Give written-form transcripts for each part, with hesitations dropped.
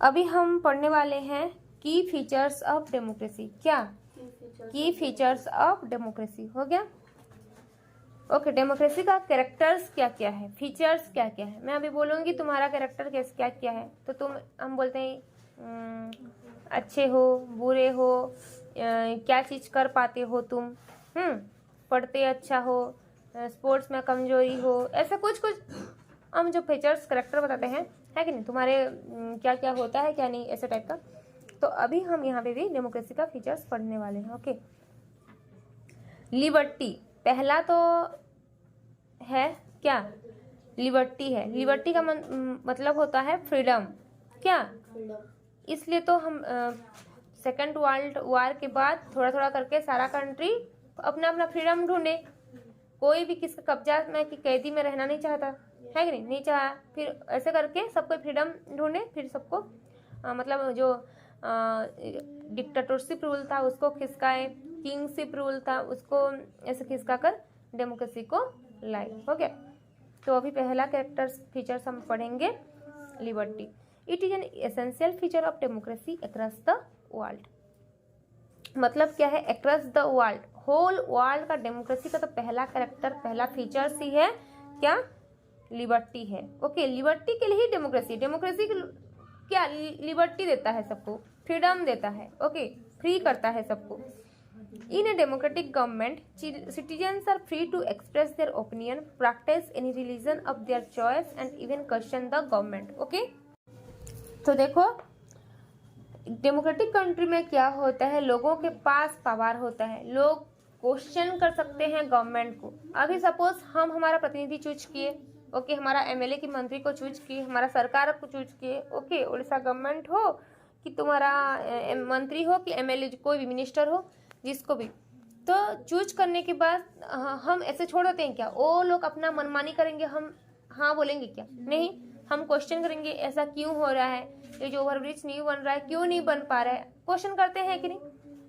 अभी हम पढ़ने वाले हैं की फीचर्स ऑफ डेमोक्रेसी। क्या की फीचर्स ऑफ डेमोक्रेसी हो गया। ओके, डेमोक्रेसी का कैरेक्टर्स क्या क्या है, फीचर्स क्या क्या है। मैं अभी बोलूँगी तुम्हारा कैरेक्टर कैसे क्या क्या है, तो हम बोलते हैं अच्छे हो, बुरे हो, क्या चीज़ कर पाते हो तुम, पढ़ते अच्छा हो, स्पोर्ट्स में कमजोरी हो, ऐसा कुछ कुछ हम जो फीचर्स कैरेक्टर बताते हैं, है कि नहीं, तुम्हारे क्या क्या होता है क्या नहीं, ऐसे टाइप का। तो अभी हम यहाँ पे भी डेमोक्रेसी का फीचर्स पढ़ने वाले हैं। ओके, लिबर्टी पहला तो है क्या, लिबर्टी है। लिबर्टी का मतलब होता है फ्रीडम। क्या, इसलिए तो हम सेकेंड वर्ल्ड वॉर के बाद थोड़ा थोड़ा करके सारा कंट्री अपना अपना फ्रीडम ढूंढे। कोई भी किसका कब्जा में कि कैदी में रहना नहीं चाहता, है कि नहीं चाहा। फिर ऐसे करके सबको फ्रीडम ढूंढे, फिर सबको मतलब जो डिक्टेटरशिप रूल था उसको खिसकाए, किंगशिप रूल था उसको ऐसे खिसका कर डेमोक्रेसी को लाए। हो गया। तो अभी पहला कैरेक्टर्स फीचर्स हम पढ़ेंगे, liberty. It is an essential feature of democracy across the world. मतलब क्या है, across the world, whole world का डेमोक्रेसी का तो पहला कैरेक्टर, पहला फीचर्स ही है क्या, लिबर्टी है। ओके, लिबर्टी के लिए ही डेमोक्रेसी, डेमोक्रेसी क्या लिबर्टी देता है सबको, फ्रीडम देता है। ओके, फ्री करता है सबको। In a democratic government, citizens are free to express their opinion, practice any religion of their choice, and even question the government. Okay? तो देखो, डेमोक्रेटिक कंट्री में क्या होता है, लोगों के पास पावर होता है, लोग क्वेश्चन कर सकते हैं गवर्नमेंट को। अभी सपोज हम हमारा प्रतिनिधि चूज किए, ओके, हमारा एमएलए की मंत्री को चूज किए, हमारा सरकार को चूज किए, ओके, उड़ीसा गवर्नमेंट हो कि तुम्हारा मंत्री हो कि एमएलए कोई भी मिनिस्टर हो, जिसको भी, तो चूज करने के बाद हम ऐसे छोड़ देते हैं क्या, वो लोग अपना मनमानी करेंगे, हम हाँ बोलेंगे क्या, नहीं, हम क्वेश्चन करेंगे ऐसा क्यों हो रहा है, ये जो ओवरब्रिज नहीं बन रहा है क्यों नहीं बन पा रहा है, क्वेश्चन करते हैं कि नहीं।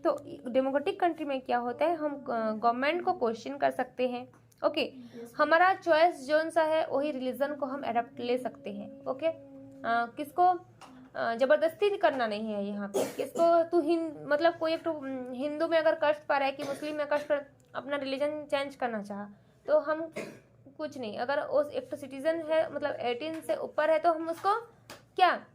तो डेमोक्रेटिक कंट्री में क्या होता है, हम गवर्नमेंट को क्वेश्चन कर सकते हैं। ओके, हमारा चॉइस जोन सा है वही रिलीजन को हम एडप्ट ले सकते हैं। ओके, किसको जबरदस्ती करना नहीं है यहाँ पे, किसको तू मतलब कोई एक तो हिंदू में अगर कष्ट पा रहा है कि मुस्लिम में कष्ट, अपना रिलीजन चेंज करना चाहा तो हम कुछ नहीं, अगर उस एक तो सिटीजन है मतलब 18 से ऊपर है तो हम उसको क्या,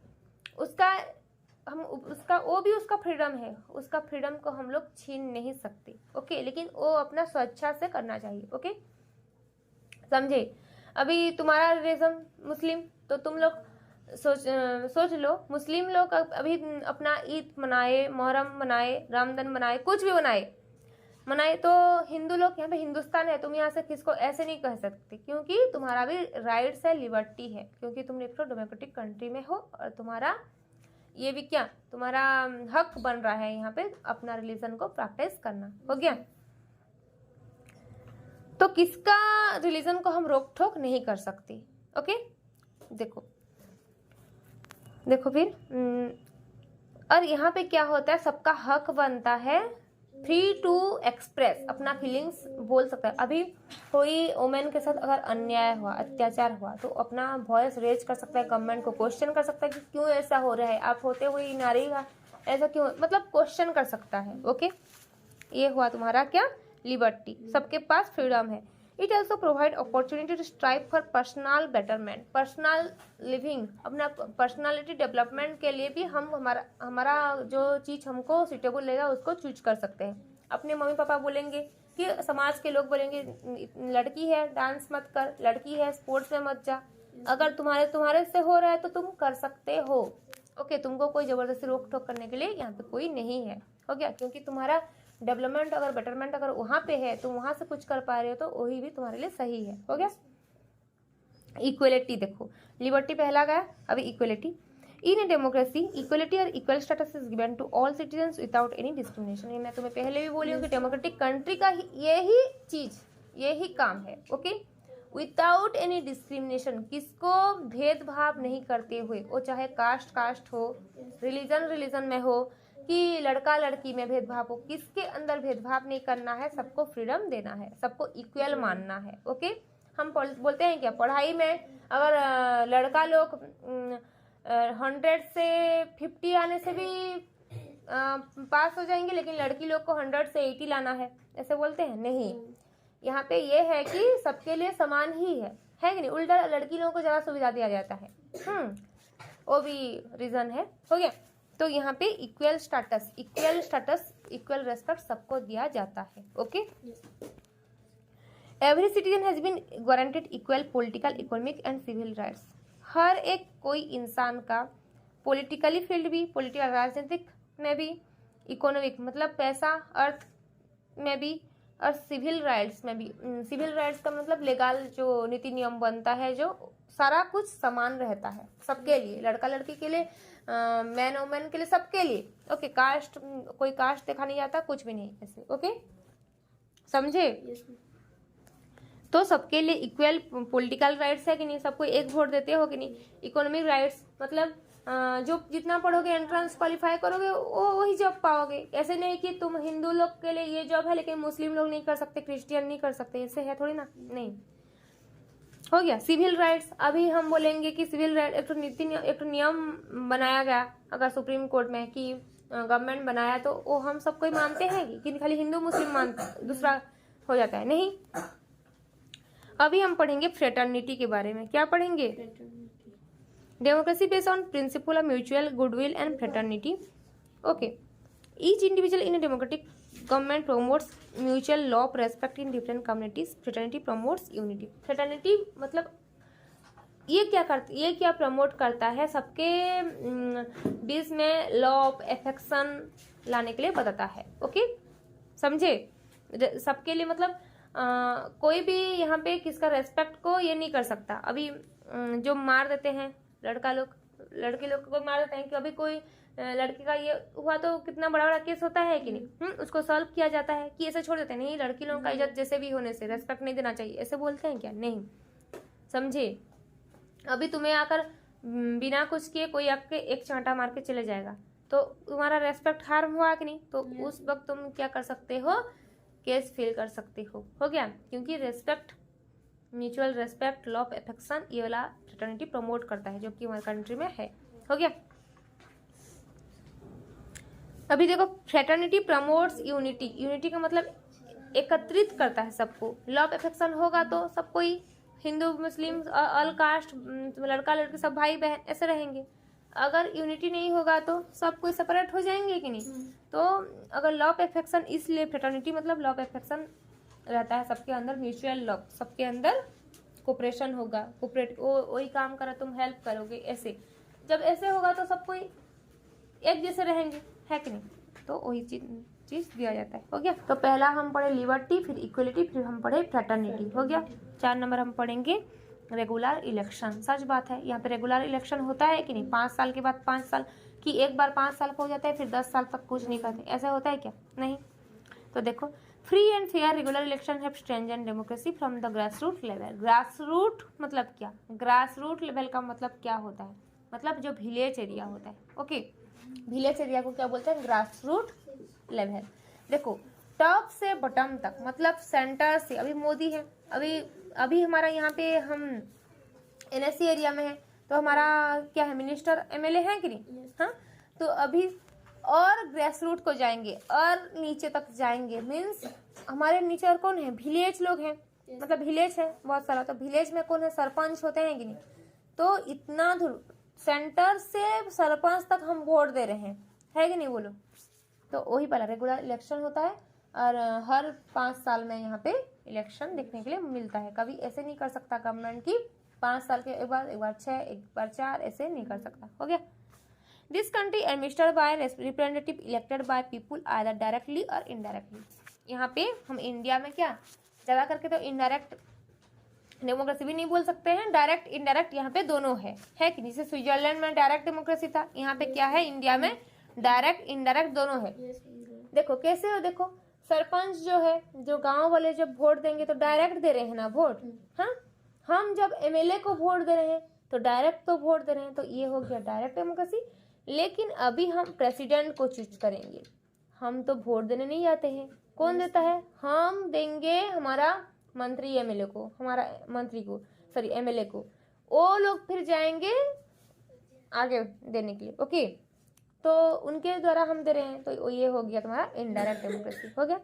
उसका वो भी उसका फ्रीडम है, उसका फ्रीडम को हम लोग छीन नहीं सकते। ओके, लेकिन वो अपना स्वेच्छा से करना चाहिए। ओके, समझे। अभी तुम्हारा रिलीजन मुस्लिम, तो तुम लोग सोच लो, मुस्लिम लोग अभी अपना ईद मनाए, मुहर्रम मनाए, रमजान मनाए, कुछ भी मनाए, तो हिंदू लोग यहाँ पे हिंदुस्तान है, तुम यहाँ से किसको ऐसे नहीं कह सकते, क्योंकि तुम्हारा भी राइट्स है, लिबर्टी है, क्योंकि तुम एक डेमोक्रेटिक कंट्री में हो और तुम्हारा ये भी क्या, तुम्हारा हक बन रहा है यहाँ पे अपना रिलीजन को प्रैक्टिस करना। हो गया। तो किसका रिलीजन को हम रोक टोक नहीं कर सकते। ओके, देखो फिर और यहाँ पे क्या होता है, सबका हक बनता है फ्री टू एक्सप्रेस, अपना फीलिंग्स बोल सकता है। अभी कोई वुमेन के साथ अगर अन्याय हुआ, अत्याचार हुआ, तो अपना वॉइस रेज कर सकता है, गवर्नमेंट को क्वेश्चन कर सकता है कि क्यों ऐसा हो रहा है, आप होते हुए नारी का ऐसा क्यों, मतलब क्वेश्चन कर सकता है। ओके, ये हुआ तुम्हारा क्या, लिबर्टी, सबके पास फ्रीडम है। It also provide opportunity to strive for personal betterment, personal living, अपना पर्सनालिटी डेवलपमेंट के लिए भी हम हमारा जो चीज़ हमको सुटेबल लेगा उसको चूज कर सकते हैं। अपने मम्मी पापा बोलेंगे कि समाज के लोग बोलेंगे लड़की है डांस मत कर, लड़की है स्पोर्ट्स में मत जा, अगर तुम्हारे से हो रहा है तो तुम कर सकते हो। ओके, तुमको कोई जबरदस्ती रोक टोक करने के लिए यहाँ पे कोई नहीं है। हो गया, क्योंकि तुम्हारा डेवलपमेंट अगर बेटरमेंट अगर वहाँ पे है तो वहाँ से कुछ कर पा रहे हो तो वही भी तुम्हारे लिए सही है। हो गया। इक्वलिटी, देखो लिबर्टी पहला गया, अभी equality. In a democracy equality और equal status is given to all citizens without any discrimination. ये मैं तुम्हें पहले भी बोली हूँ कि डेमोक्रेटिक कंट्री का यही चीज, यही काम है। ओके, विदाउट एनी डिस्क्रिमिनेशन, किसको भेदभाव नहीं करते हुए, वो चाहे कास्ट हो, रिलीजन में हो, कि लड़का लड़की में भेदभाव हो, किसके अंदर भेदभाव नहीं करना है, सबको फ्रीडम देना है, सबको इक्वल मानना है। ओके, हम बोलते हैं क्या, पढ़ाई में अगर लड़का लोग 100 से 50 आने से भी पास हो जाएंगे, लेकिन लड़की लोग को 100 से 80 लाना है, ऐसे बोलते हैं? नहीं, यहाँ पे ये है कि सबके लिए समान ही है कि नहीं? उल्टा लड़की लोगों को ज़्यादा सुविधा दिया जाता है। वो भी रीज़न है। हो गया। तो यहाँ पे इक्वल स्टेटस, इक्वल रेस्पेक्ट सबको दिया जाता है। Okay. Every citizen has been guaranteed equal political, economic and civil rights. हर एक कोई इंसान का पॉलिटिकली फील्ड भी, पॉलिटिकल राजनीतिक में भी, इकोनॉमिक मतलब पैसा अर्थ में भी, और सिविल राइट्स में भी। सिविल राइट्स का मतलब लीगल जो नीति नियम बनता है, जो सारा कुछ समान रहता है सबके लिए, लड़का लड़की के लिए, मैन वुमेन के लिए, सबके लिए। ओके। कास्ट, कोई कास्ट देखा नहीं जाता, कुछ भी नहीं ऐसे। ओके, समझे? तो सबके लिए इक्वल पॉलिटिकल राइट्स है कि नहीं? सबको एक वोट देते हो कि नहीं? इकोनॉमिक राइट्स मतलब जो जितना पढ़ोगे, एंट्रेंस क्वालिफाई करोगे, वो वही जॉब पाओगे। ऐसे नहीं कि तुम हिंदू लोग के लिए ये जॉब है लेकिन मुस्लिम लोग नहीं कर सकते, क्रिश्चियन नहीं कर सकते, ऐसे है थोड़ी ना। नहीं। हो गया। सिविल राइट्स, अभी हम बोलेंगे कि सिविल राइट एक नियम बनाया गया अगर सुप्रीम कोर्ट में कि गवर्नमेंट बनाया, तो वो हम सबको ही मानते हैं कि खाली हिंदू मुस्लिम मानते, दूसरा हो जाता है? नहीं। अभी हम पढ़ेंगे फ्रेटर्निटी के बारे में। क्या पढ़ेंगे? Democracy based on principle of mutual goodwill and fraternity. Okay. Each individual in a democratic government promotes mutual law of respect in different communities. Fraternity promotes unity. Fraternity मतलब ये क्या प्रमोट करता है? सबके बीच में लॉ ऑफ एफेक्शन लाने के लिए बताता है। ओके, समझे? सबके लिए मतलब कोई भी यहाँ पे किसका रेस्पेक्ट को ये नहीं कर सकता। अभी जो मार देते हैं लड़के लोग को मार देते हैं कि अभी कोई लड़के का ये हुआ तो कितना बड़ा बड़ा केस होता है कि नहीं? उसको सॉल्व किया जाता है कि ऐसे छोड़ देते हैं? नहीं, लड़की लोगों का इज्जत जैसे भी होने से रेस्पेक्ट नहीं देना चाहिए, ऐसे बोलते हैं क्या? नहीं, समझे? अभी तुम्हें आकर बिना कुछ किए कोई आपके एक चांटा मार के चले जाएगा तो तुम्हारा रेस्पेक्ट हार्म हुआ कि नहीं? तो उस वक्त तुम क्या कर सकते हो? केस फिल कर सकते हो। हो गया। क्योंकि respect, mutual respect, law of affection, ये वाला फ्रेटर्निटी प्रमोट करता है, जो कि हमारे कंट्री में है। हो गया। अभी देखो, फ्रेटर्निटी प्रमोट्स यूनिटी। यूनिटी का मतलब एकत्रित करता है सबको। लॉ ऑफ एफेक्शन होगा तो सब कोई, हिंदू मुस्लिम ऑल कास्ट, लड़का लड़की सब भाई बहन ऐसे रहेंगे। अगर यूनिटी नहीं होगा तो सब कोई सेपरेट हो जाएंगे कि नहीं? तो अगर लॉ ऑफ एफेक्शन, इसलिए फ्रेटर्निटी मतलब लॉ ऑफ एफेक्शन रहता है सबके अंदर, म्यूचुअल लॉ, सबके अंदर कोऑपरेशन होगा, कोऑपरेट, वही काम करा तुम हेल्प करोगे, ऐसे। जब ऐसे होगा तो सब कोई एक जैसे रहेंगे, है कि नहीं? तो वही चीज दिया जाता है। हो गया। तो पहला हम पढ़े लिबर्टी, फिर इक्वलिटी, फिर हम पढ़े फ्रेटर्निटी। हो गया। 4 नंबर हम पढ़ेंगे रेगुलर इलेक्शन। सच बात है, यहाँ पे रेगुलर इलेक्शन होता है कि नहीं? 5 साल के बाद 5 साल की, एक बार 5 साल का हो जाता है, फिर 10 साल तक कुछ नहीं करते, ऐसा होता है क्या? नहीं। तो देखो, free and fair regular election have strengthened democracy from the grass root level. Grass root मतलब क्या? ग्रास रूट लेवल का मतलब क्या होता है? मतलब जो विलेज एरिया होता है। ओके, विलेज एरिया को क्या बोलते हैं? Grass root level. देखो, टॉप से बॉटम तक मतलब सेंटर से, अभी मोदी है, अभी हमारा यहाँ पे हम NSC एरिया में है, तो हमारा क्या है? मिनिस्टर, MLA है कि नहीं? हाँ, तो अभी और ग्रास रूट को जाएंगे और नीचे तक जाएंगे, मीन्स हमारे नीचे और कौन है? विलेज लोग हैं, मतलब विलेज है बहुत सारा, तो विलेज में कौन है? सरपंच होते हैं कि नहीं? तो इतना दूर सेंटर से सरपंच तक हम वोट दे रहे हैं, है कि नहीं? बोलो। तो वही वाला रेगुलर इलेक्शन होता है, और हर 5 साल में यहाँ पे इलेक्शन देखने के लिए मिलता है। कभी ऐसे नहीं कर सकता गवर्नमेंट की 5 साल के एक बार 6, एक बार 4, ऐसे नहीं कर सकता। हो गया। This country administered by representative elected by people either directly और इनडायरेक्टली। यहाँ पे हम इंडिया में क्या ज्यादा करके तो इनडायरेक्ट डेमोक्रेसी भी नहीं बोल सकते हैं, डायरेक्ट इनडायरेक्ट यहाँ पे दोनों है कि जैसे स्विट्जरलैंड में डायरेक्ट डेमोक्रेसी था, यहाँ पे क्या है? इंडिया में डायरेक्ट इनडायरेक्ट दोनों है। देखो कैसे हो, देखो सरपंच जो है, जो गांव वाले जब वोट देंगे तो डायरेक्ट दे रहे हैं ना वोट। हाँ, हम जब MLA को वोट दे रहे हैं तो डायरेक्ट तो वोट दे रहे हैं, तो ये हो गया डायरेक्ट डेमोक्रेसी। लेकिन अभी हम प्रेसिडेंट को चूज करेंगे, हम तो वोट देने नहीं जाते हैं। कौन देता है? हम देंगे हमारा मंत्री MLA को, हमारा मंत्री को, सॉरी MLA को। वो लोग फिर जाएंगे आगे देने के लिए। ओके, तो उनके द्वारा हम दे रहे हैं, तो ये हो गया तुम्हारा इनडायरेक्ट डेमोक्रेसी। हो गया।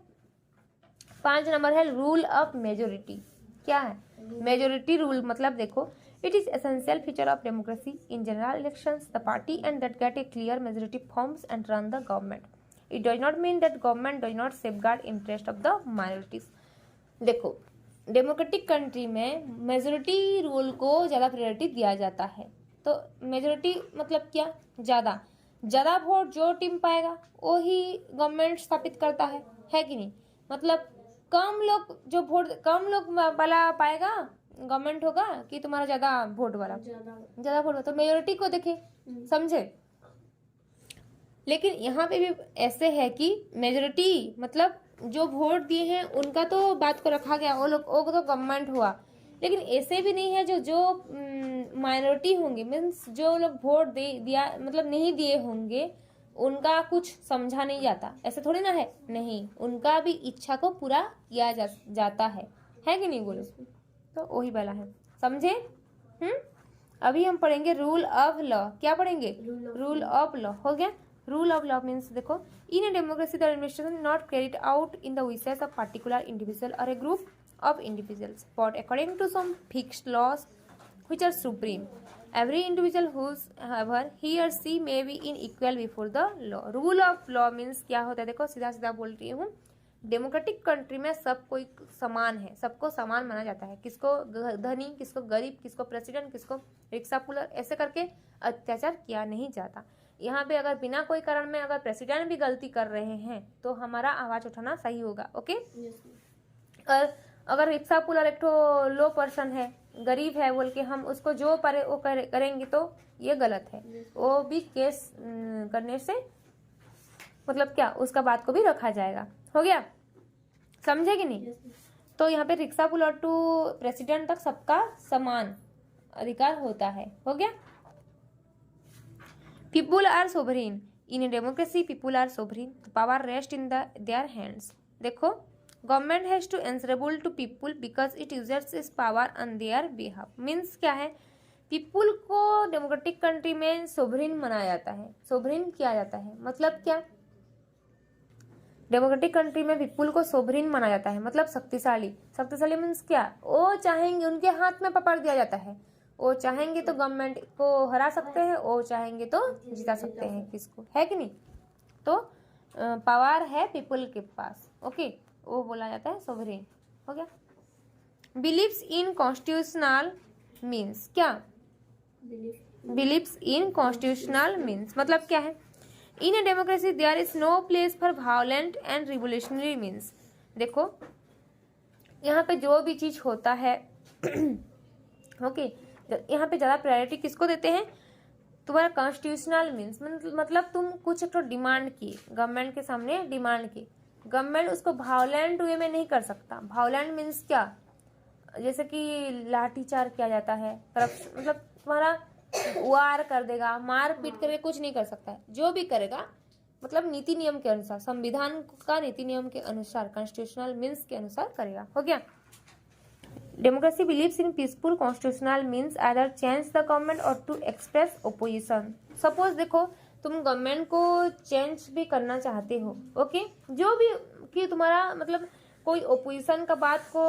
5 नंबर है रूल ऑफ मेजोरिटी। क्या है मेजोरिटी रूल? मतलब देखो, it is essential feature of democracy in general elections the party and that get A clear majority forms and run the government. It does not mean that government does not safeguard interest of the minorities. देखो, democratic country में majority rule को ज़्यादा priority दिया जाता है। तो majority मतलब क्या? ज़्यादा वोट जो टीम पाएगा वो ही गवर्नमेंट स्थापित करता है कि नहीं? मतलब कम लोग वाला पाएगा गवर्नमेंट होगा कि तुम्हारा ज़्यादा वोट वाला? ज़्यादा वोट। तो मेजोरिटी को देखे, समझे? लेकिन यहाँ पे भी ऐसे है कि मेजोरिटी मतलब जो वोट दिए हैं उनका तो बात को रखा गया, वो तो गवर्नमेंट हुआ। लेकिन ऐसे भी नहीं है जो माइनॉरिटी होंगे, मीन्स जो लोग वोट दिया मतलब नहीं दिए होंगे, उनका कुछ समझा नहीं जाता, ऐसे थोड़ी ना है। नहीं, उनका भी इच्छा को पूरा किया जाता है कि नहीं? बोलो। तो वही वाला है, समझे? अभी हम पढ़ेंगे रूल ऑफ लॉ। क्या पढ़ेंगे? Rule of law. हो गया। रूल ऑफ लॉ मीन्स देखो, in a democracy the administration not carried out in the wishes of particular individual और a group of individuals but according to some fixed laws which are supreme. Every individual whoever he or she may be in equal before the law. Rule of law means क्या होता है? देखो, सीधा सीधा बोल रही हूँ, डेमोक्रेटिक कंट्री में सब कोई समान है, सबको समान माना जाता है। किसको धनी, किसको गरीब, किसको प्रेसिडेंट, किसको रिक्शा पुलर, ऐसे करके अत्याचार किया नहीं जाता। यहाँ पे अगर बिना कोई कारण में अगर प्रेसिडेंट भी गलती कर रहे हैं तो हमारा आवाज उठाना सही होगा। ओके। और अगर रिक्शा पुलर एक तो लो पर्सन है, गरीब है बोल के हम उसको जो पारे वो करेंगे तो ये गलत है। वो भी केस करने से मतलब क्या, उसका बात को भी रखा जाएगा। हो गया, समझे कि नहीं? तो यहाँ पे रिक्शा पुलर टू प्रेसिडेंट तक सबका समान अधिकार होता है। हो गया। People are sovereign in a democracy. People are sovereign, power rest in their hands. देखो, government has to answerable to people because it users is power on their behalf. Means क्या है? पीपुल को डेमोक्रेटिक कंट्री में sovereign बनाया जाता है, sovereign किया जाता है। मतलब क्या? डेमोक्रेटिक कंट्री में पीपुल को सोवरेन माना जाता है, मतलब शक्तिशाली। शक्तिशाली मीन्स क्या? वो चाहेंगे, उनके हाथ में पावर दिया जाता है। वो चाहेंगे तो गवर्नमेंट को हरा सकते हैं, वो चाहेंगे तो जिता सकते हैं किसको, है कि नहीं? तो पावर है पीपुल के पास। ओके, वो बोला जाता है सोवरेन। हो गया। बिलीव्स इन कॉन्स्टिट्यूशनल मीन्स क्या? बिलीव्स इन कॉन्स्टिट्यूशनल मीन्स मतलब क्या है? In a democracy there is no place for violent and revolutionary means. देखो, यहाँ पे जो भी चीज होता है ओके, यहाँ पे ज्यादा प्रायोरिटी किसको देते हैं? तुम्हारा कॉन्स्टिट्यूशनल मीन्स मतलब तुम कुछ एक तो डिमांड की, गवर्नमेंट के सामने डिमांड की, गवर्नमेंट उसको वायलेंट वे में नहीं कर सकता। वायलेंट मीन्स क्या? जैसे कि लाठीचार्ज किया जाता है, करप्शन, मतलब तुम्हारा वार कर देगा, मार पीट करके कुछ नहीं कर सकता है। जो भी करेगा मतलब नीति नियम के अनुसार, संविधान का नीति नियम के अनुसार, कॉन्स्टिट्यूशनल मीन्स के अनुसार करेगा। हो गया। Democracy believes in peaceful constitutional means either change the government और टू एक्सप्रेस ओपोजिशन। सपोज देखो, तुम गवर्नमेंट को चेंज भी करना चाहते हो, ओके, जो भी कि तुम्हारा मतलब कोई ओपोजिशन का बात को,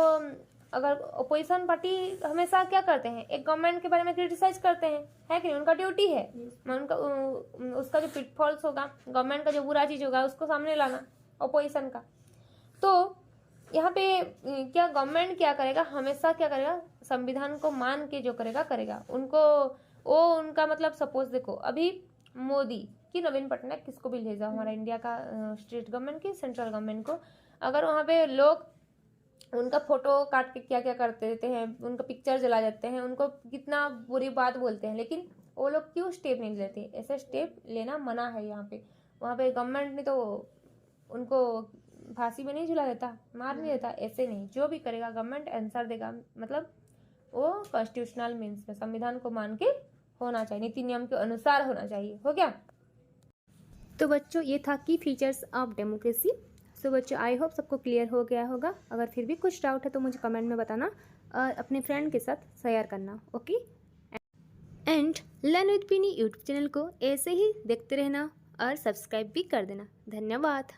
अगर ओपोजिशन पार्टी हमेशा क्या करते हैं? एक गवर्नमेंट के बारे में क्रिटिसाइज करते हैं, है कि नहीं? उनका ड्यूटी है, उनका उसका जो पिटफॉल्स होगा, गवर्नमेंट का जो बुरा चीज होगा उसको सामने लाना, ओपोजिशन का। तो यहाँ पे क्या गवर्नमेंट क्या करेगा? हमेशा क्या करेगा? संविधान को मान के जो करेगा उनको, वो उनका मतलब सपोज देखो, अभी मोदी की नवीन पटनायक किसको भी ले जाओ, हमारा इंडिया का स्टेट गवर्नमेंट की, सेंट्रल गवर्नमेंट को, अगर वहाँ पे लोग उनका फोटो काट के क्या क्या करते रहते हैं, उनका पिक्चर जला जाते हैं, उनको कितना बुरी बात बोलते हैं, लेकिन वो लोग क्यों स्टेप नहीं लेते? ऐसे स्टेप लेना मना है यहाँ पे। वहाँ पे गवर्नमेंट ने तो उनको फांसी में नहीं झुला देता, मार नहीं देता, ऐसे नहीं। जो भी करेगा गवर्नमेंट आंसर देगा, मतलब वो कॉन्स्टिट्यूशनल मीन्स में संविधान को मान के होना चाहिए, नीति नियम के अनुसार होना चाहिए। हो गया। तो बच्चों, ये था की फीचर्स ऑफ डेमोक्रेसी। सो बच्चों, आई होप सबको क्लियर हो गया होगा। अगर फिर भी कुछ डाउट है तो मुझे कमेंट में बताना और अपने फ्रेंड के साथ शेयर करना। ओके। एंड लर्न विद पीनी यूट्यूब चैनल को ऐसे ही देखते रहना और सब्सक्राइब भी कर देना। धन्यवाद।